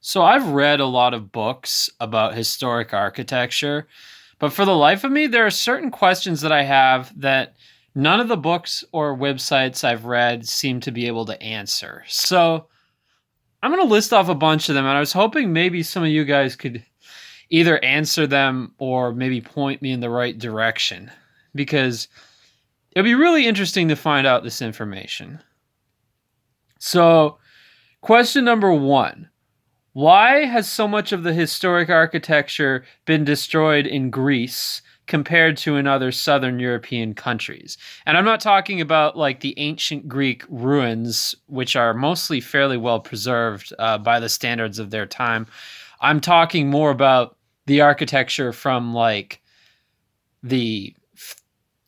So I've read a lot of books about historic architecture, but for the life of me, there are certain questions that I have that none of the books or websites I've read seem to be able to answer. So I'm going to list off a bunch of them, and I was hoping maybe some of you guys could either answer them or maybe point me in the right direction, because it'd be really interesting to find out this information. So, question number one. Why has so much of the historic architecture been destroyed in Greece compared to in other southern European countries? And I'm not talking about like the ancient Greek ruins, which are mostly fairly well preserved by the standards of their time. I'm talking more about the architecture from like the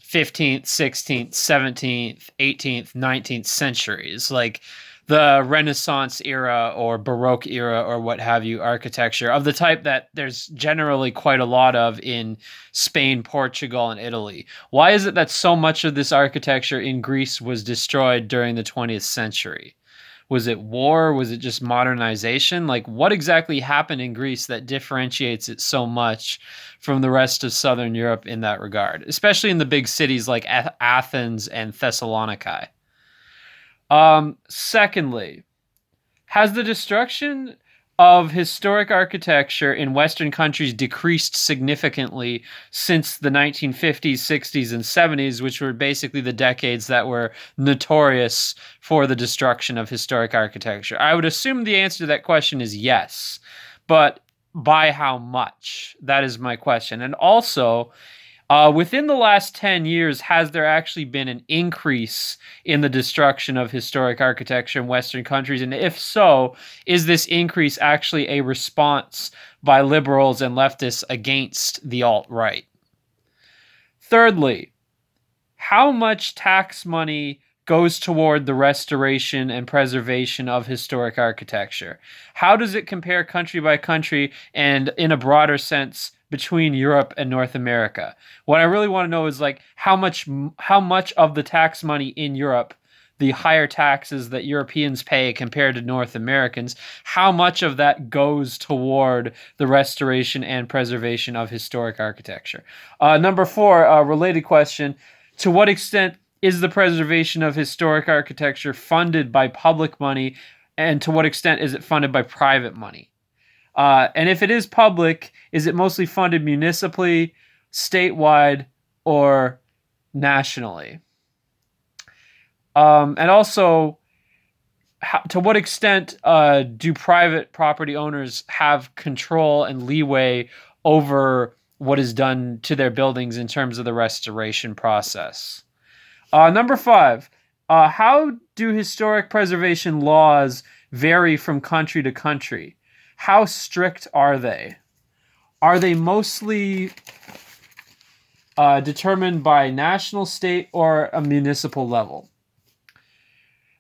15th, 16th, 17th, 18th, 19th centuries, like the Renaissance era or Baroque era or what have you architecture of the type that there's generally quite a lot of in Spain, Portugal, and Italy. Why is it that so much of this architecture in Greece was destroyed during the 20th century? Was it war? Was it just modernization? Like, what exactly happened in Greece that differentiates it so much from the rest of Southern Europe in that regard, especially in the big cities like Athens and Thessaloniki? Secondly, has the destruction of historic architecture in Western countries decreased significantly since the 1950s, 60s, and 70s, which were basically the decades that were notorious for the destruction of historic architecture? I would assume the answer to that question is yes, but by how much? That is my question. And also, within the last 10 years, has there actually been an increase in the destruction of historic architecture in Western countries? And if so, is this increase actually a response by liberals and leftists against the alt-right? Thirdly, how much tax money goes toward the restoration and preservation of historic architecture? How does it compare country by country and in a broader sense between Europe and North America? What I really want to know is like how much of the tax money in Europe, the higher taxes that Europeans pay compared to North Americans, how much of that goes toward the restoration and preservation of historic architecture? Number four, related question: to what extent is the preservation of historic architecture funded by public money, and to what extent is it funded by private money? And if it is public, is it mostly funded municipally, statewide, or nationally? And also, to what extent do private property owners have control and leeway over what is done to their buildings in terms of the restoration process? Number five, how do historic preservation laws vary from country to country? How strict are they? Are they mostly determined by national, state, or a municipal level?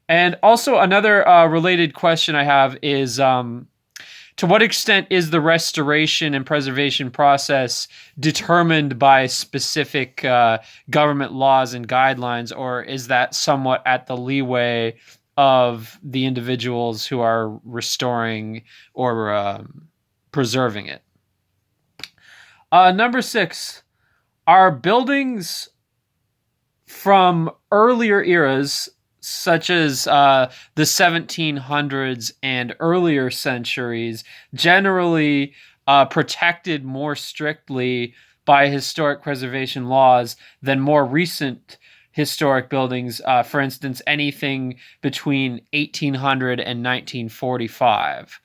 And also another related question I have is, to what extent is the restoration and preservation process determined by specific government laws and guidelines, or is that somewhat at the leeway of the individuals who are restoring or preserving it? Number six, are buildings from earlier eras, such as the 1700s and earlier centuries, generally protected more strictly by historic preservation laws than more recent historic buildings, for instance, anything between 1800 and 1945.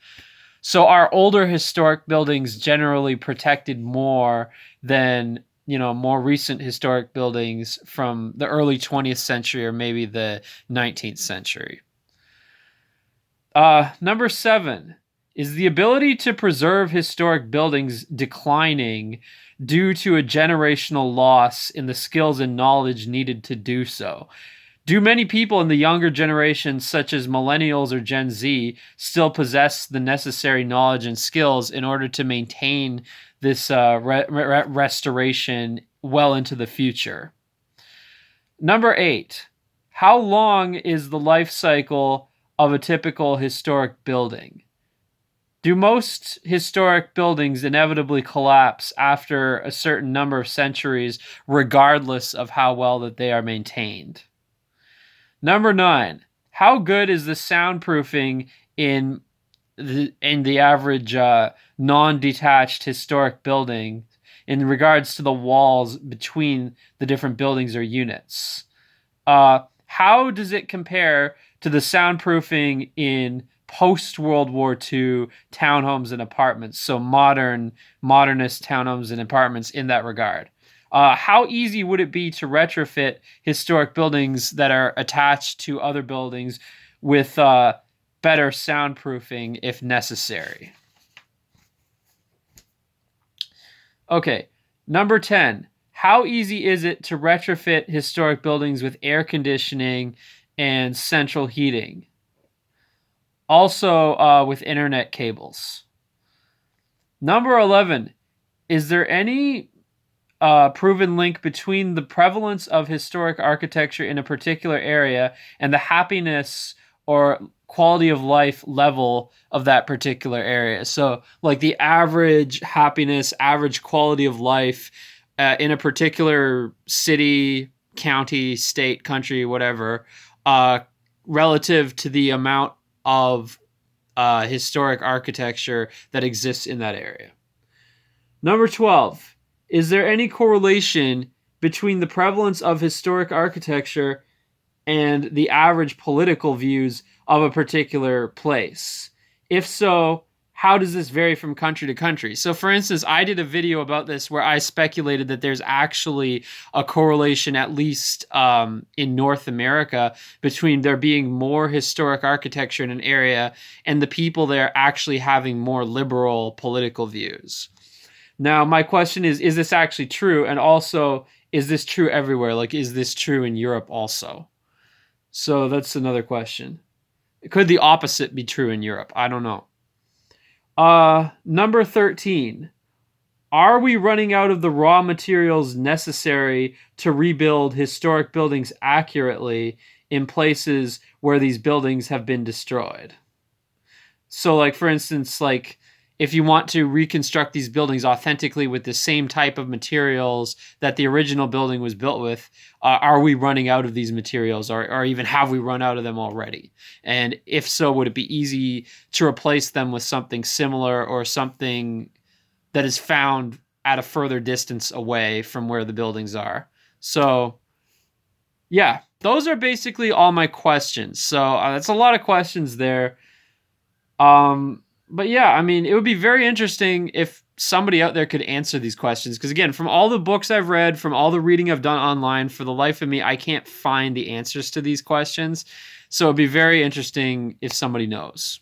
So are older historic buildings generally protected more than more recent historic buildings from the early 20th century or maybe the 19th century? Number seven, is the ability to preserve historic buildings declining due to a generational loss in the skills and knowledge needed to do so? Do many people in the younger generations, such as millennials or Gen Z, still possess the necessary knowledge and skills in order to maintain this restoration well into the future? Number eight, how long is the life cycle of a typical historic building? Do most historic buildings inevitably collapse after a certain number of centuries, regardless of how well that they are maintained? Number 9. How good is the soundproofing in the average non-detached historic building in regards to the walls between the different buildings or units? How does it compare to the soundproofing in post-World War II townhomes and apartments? So modernist townhomes and apartments in that regard. How easy would it be to retrofit historic buildings that are attached to other buildings with better soundproofing if necessary? Okay, number 10. How easy is it to retrofit historic buildings with air conditioning and central heating? Also with internet cables. Number 11. Is there any proven link between the prevalence of historic architecture in a particular area and the happiness or quality of life level of that particular area? So, like the average happiness, average quality of life in a particular city, county, state, country, whatever, relative to the amount of historic architecture that exists in that area. Number 12. Is there any correlation between the prevalence of historic architecture and the average political views of a particular place? If so, how does this vary from country to country? So, for instance, I did a video about this where I speculated that there's actually a correlation, at least in North America, between there being more historic architecture in an area and the people there actually having more liberal political views. Now, my question is this actually true? And also, is this true everywhere? Like, is this true in Europe also? So that's another question. Could the opposite be true in Europe? I don't know. Number 13. Are we running out of the raw materials necessary to rebuild historic buildings accurately in places where these buildings have been destroyed? So, like, for instance, like, if you want to reconstruct these buildings authentically with the same type of materials that the original building was built with, are we running out of these materials, or even have we run out of them already? And if so, would it be easy to replace them with something similar or something that is found at a further distance away from where the buildings are? So, yeah, those are basically all my questions. So that's a lot of questions there. But yeah, I mean, it would be very interesting if somebody out there could answer these questions. Because again, from all the books I've read, from all the reading I've done online, for the life of me, I can't find the answers to these questions. So it'd be very interesting if somebody knows.